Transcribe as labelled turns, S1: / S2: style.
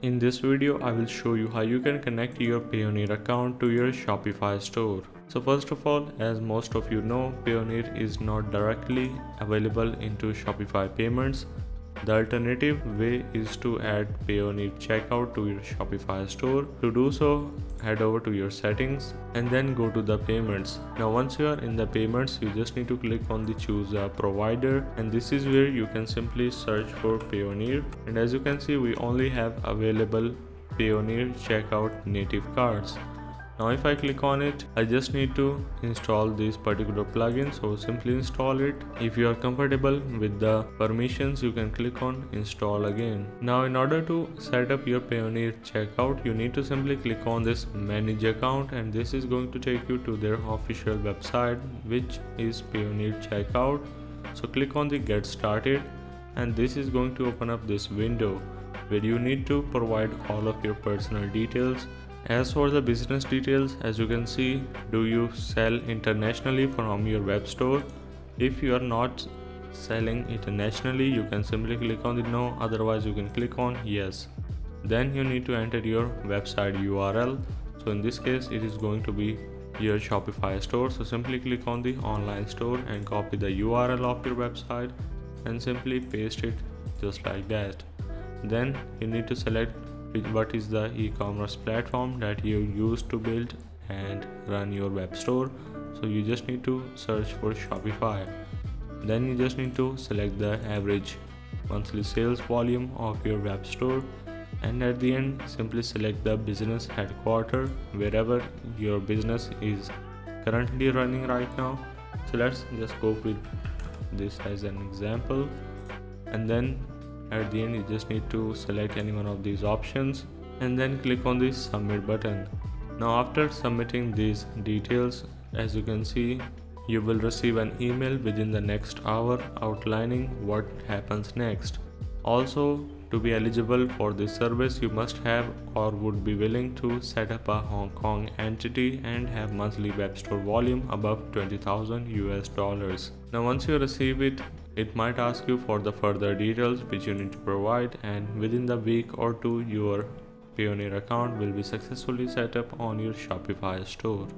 S1: In this video, I will show you how you can connect your Payoneer account to your Shopify store. So first of all, as most of you know, Payoneer is not directly available into Shopify payments. The alternative way is to add Payoneer checkout to your Shopify store. To do so, head over to your settings and then go to the payments. Now once you are in the payments, you just need to click on the choose a provider, and this is where you can simply search for Payoneer. And as you can see, we only have available Payoneer checkout native cards. Now if I click on it, I just need to install this particular plugin, so simply install it. If you are comfortable with the permissions, you can click on install again. Now in order to set up your Payoneer checkout, you need to simply click on this manage account, and this is going to take you to their official website, which is Payoneer checkout. So click on the get started, and this is going to open up this window where you need to provide all of your personal details. As for the business details, as you can see, do you sell internationally from your web store? If you are not selling internationally, you can simply click on the no, otherwise you can click on yes. Then you need to enter your website URL. So in this case, it is going to be your Shopify store. So simply click on the online store and copy the URL of your website and simply paste it just like that. Then you need to select what is the e-commerce platform that you use to build and run your web store. So you just need to search for Shopify. Then you just need to select the average monthly sales volume of your web store, and at the end simply select the business headquarters wherever your business is currently running right now. So let's just go with this as an example, and then at the end you just need to select any one of these options and then click on the submit button. Now after submitting these details, as you can see, you will receive an email within the next hour outlining what happens next. Also, to be eligible for this service, you must have or would be willing to set up a Hong Kong entity and have monthly web store volume above 20,000 US dollars. Now once you receive it, it might ask you for the further details which you need to provide, and within the week or two your Payoneer account will be successfully set up on your Shopify store.